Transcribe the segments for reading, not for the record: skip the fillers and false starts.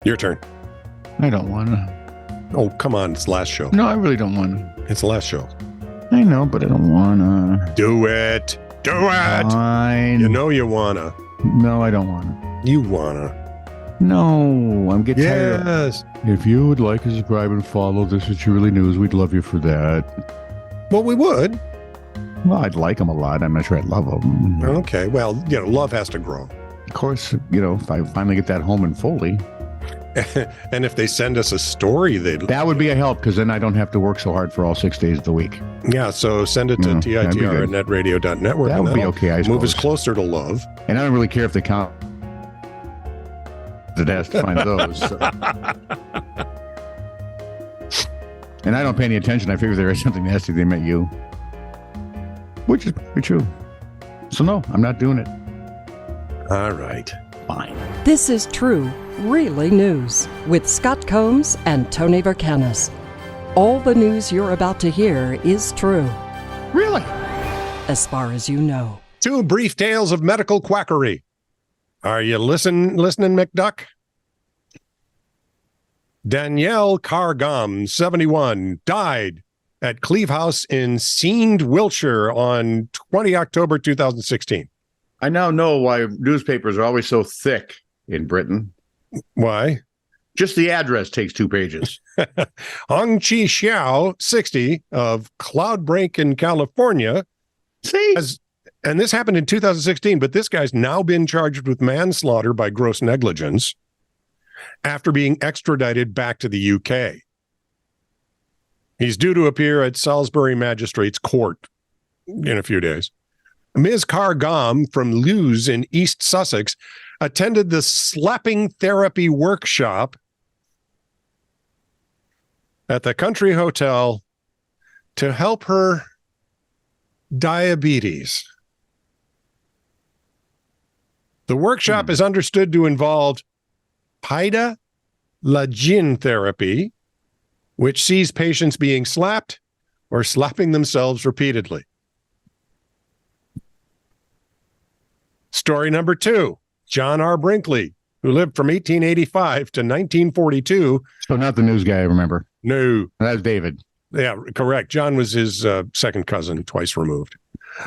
Your turn. I don't want to. Oh, come on. It's the last show. No, I really don't want to. It's the last show. I know, but I don't want to. Do it. Do it. Fine. You know you want to. No, I don't want to. You want to. No, I'm getting tired. Yes. If you would like to subscribe and follow This Is Truly News, we'd love you for that. Well, we would. Well, I'd like them a lot. I'm not sure I'd love them. Okay. Well, love has to grow. Of course, if I finally get that home in Foley. And if they send us a story, that would be a help, because then I don't have to work so hard for all 6 days of the week. Yeah, so send it to TITR@netradio.network. That would be okay, I suppose. Move us closer to love. And I don't really care if they count the desk to find those. So. And I don't pay any attention. I figure there is something nasty they met you. Which is pretty true. So no, I'm not doing it. All right. Fine. This is True, Really News with Scott Combs and Tony Vercanis. All the news you're about to hear is true. Really? As far as you know. 2 brief tales of medical quackery. Are you listening, McDuck? Danielle Cargam, 71, died at Cleve House in Seend, Wiltshire on 20 October 2016. I now know why newspapers are always so thick in Britain. Why? Just the address takes 2 pages. Hong Chi Xiao, 60, of Cloudbreak in California. See? And this happened in 2016, but this guy's now been charged with manslaughter by gross negligence after being extradited back to the UK. He's due to appear at Salisbury Magistrates Court in a few days. Ms. Cargam from Lewes in East Sussex attended the slapping therapy workshop at the Country Hotel to help her diabetes. The workshop is understood to involve Paida Lagin therapy, which sees patients being slapped or slapping themselves repeatedly. Story number 2, John R. Brinkley, who lived from 1885 to 1942. So not the news guy I remember. No. That's David. Yeah, correct. John was his second cousin, twice removed.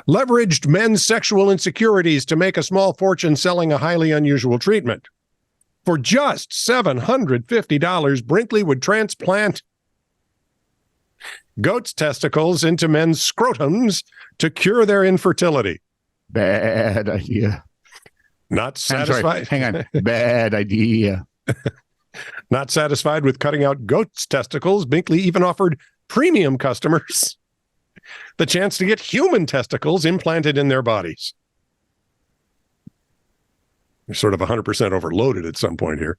Leveraged men's sexual insecurities to make a small fortune selling a highly unusual treatment. For just $750, Brinkley would transplant goat's testicles into men's scrotums to cure their infertility. Bad idea. Not satisfied. Hang on. Bad idea. Not satisfied with cutting out goat's testicles, Brinkley even offered premium customers the chance to get human testicles implanted in their bodies. You're sort of 100% overloaded at some point here.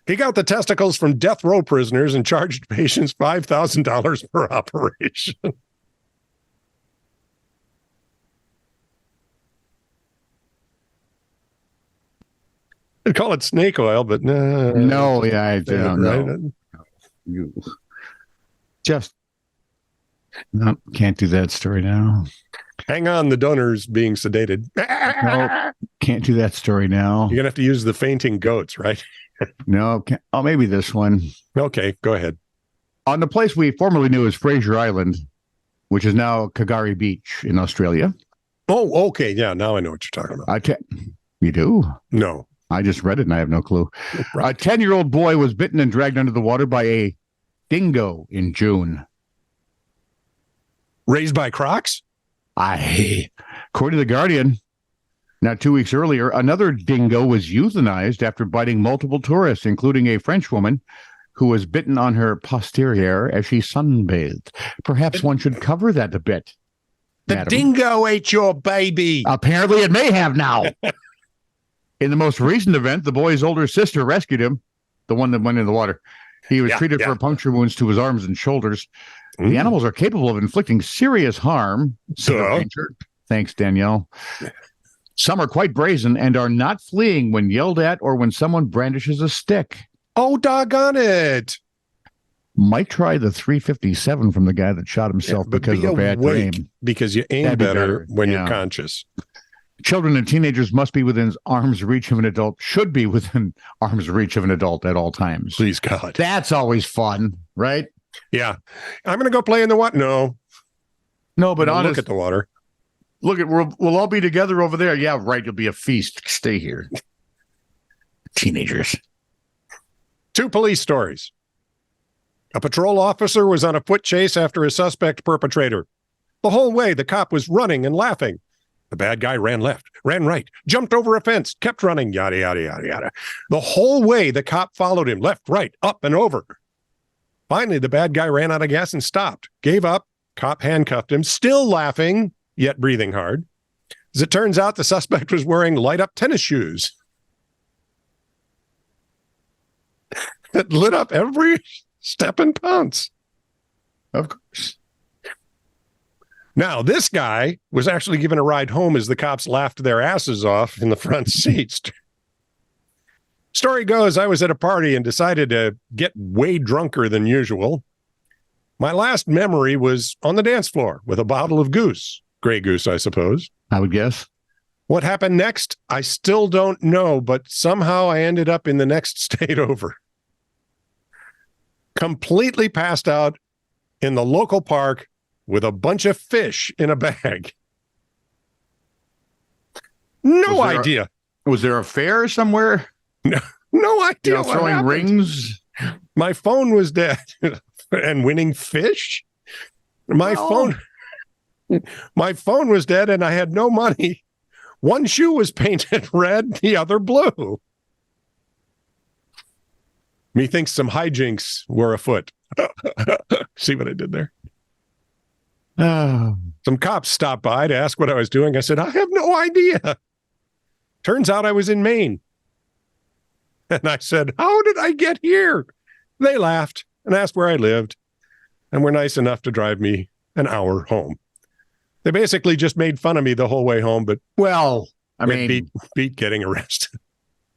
He got the testicles from death row prisoners and charged patients $5,000 per operation. I'd call it snake oil, but no. No, yeah, I don't know. Right? You just no, can't do that story now. Hang on, the donor's being sedated. No, can't do that story now. You're going to have to use the fainting goats, right? No, maybe this one. Okay, go ahead. On the place we formerly knew as Fraser Island, which is now Quackery Beach in Australia. Oh, okay. Yeah, now I know what you're talking about. You do? No. I just read it and I have no clue. Right. A 10-year-old boy was bitten and dragged under the water by a dingo in June. Raised by crocs? According to The Guardian, now 2 weeks earlier, another dingo was euthanized after biting multiple tourists, including a French woman who was bitten on her posterior as she sunbathed. Perhaps one should cover that a bit. The madam. dingo ate your baby. Apparently it may have now. In the most recent event, the boy's older sister rescued him, the one that went in the water. He was treated for puncture wounds to his arms and shoulders. The animals are capable of inflicting serious harm. Thanks, Danielle. Some are quite brazen and are not fleeing when yelled at or when someone brandishes a stick. Oh, doggone it. Might try the 357 from the guy that shot himself because of a bad aim. Because you aim better when you're conscious. Children and teenagers must be within arm's reach of an adult, should be within arm's reach of an adult at all times. Please, God. That's always fun, right? Yeah. I'm going to go play in the what? No. No, but honest, look at the water. We'll all be together over there. Yeah, right. It'll be a feast. Stay here. Teenagers. 2 police stories. A patrol officer was on a foot chase after a suspect perpetrator. The whole way, the cop was running and laughing. The bad guy ran left, ran right, jumped over a fence, kept running, yada, yada, yada, yada. The whole way, the cop followed him, left, right, up, and over. Finally, the bad guy ran out of gas and stopped, gave up. Cop handcuffed him, still laughing, yet breathing hard. As it turns out, the suspect was wearing light-up tennis shoes that lit up every step and pounce. Of course. Now, this guy was actually given a ride home as the cops laughed their asses off in the front seats. Story goes, I was at a party and decided to get way drunker than usual. My last memory was on the dance floor with a bottle of goose. Grey Goose, I suppose. I would guess. What happened next? I still don't know, but somehow I ended up in the next state over. Completely passed out in the local park with a bunch of fish in a bag. No idea. Was there a fair somewhere? No idea. Throwing rings? My phone was dead. And winning fish? My phone was dead and I had no money. One shoe was painted red, the other blue. Methinks some hijinks were afoot. See what I did there? Oh. Some cops stopped by to ask what I was doing. I said, I have no idea. Turns out I was in Maine. And I said, how did I get here? They laughed and asked where I lived and were nice enough to drive me an hour home. They basically just made fun of me the whole way home, but beat getting arrested.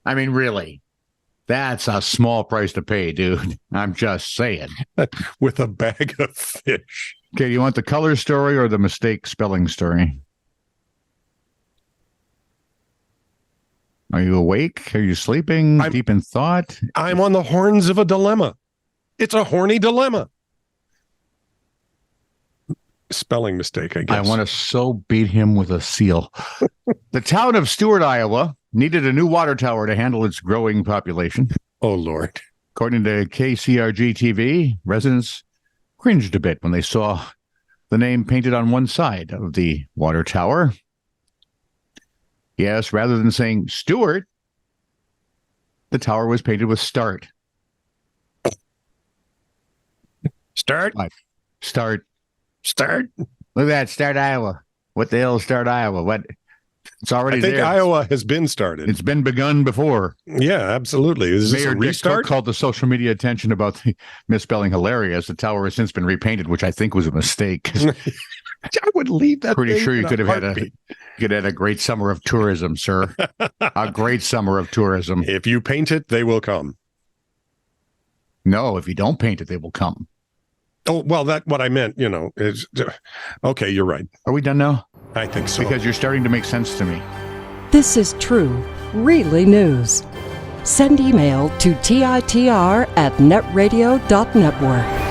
I mean, really, that's a small price to pay, dude. I'm just saying. With a bag of fish. Okay, you want the color story or the mistake spelling story? Are you awake? Are you sleeping? Deep in thought? I'm on the horns of a dilemma. It's a horny dilemma. Spelling mistake, I guess. I want to so beat him with a seal. The town of Stewart, Iowa, needed a new water tower to handle its growing population. Oh, Lord. According to KCRG TV, residents cringed a bit when they saw the name painted on one side of the water tower. Yes, rather than saying Stewart, the tower was painted with Start. Start? What? Start. Look at that, Start Iowa. What the hell is Start Iowa? What? It's already there. I think Iowa has been started. It's been begun before. Yeah, absolutely. Is this Mayor a restart? Dick Cook called the social media attention about the misspelling hilarious. The tower has since been repainted, which I think was a mistake. I would leave that. Pretty sure you could have had a great summer of tourism, sir. A great summer of tourism. If you paint it, they will come. No, if you don't paint it, they will come. Oh, well, that's what I meant, is okay, you're right. Are we done now? I think so. Because you're starting to make sense to me. This is true, really news. Send email to TITR@netradio.network.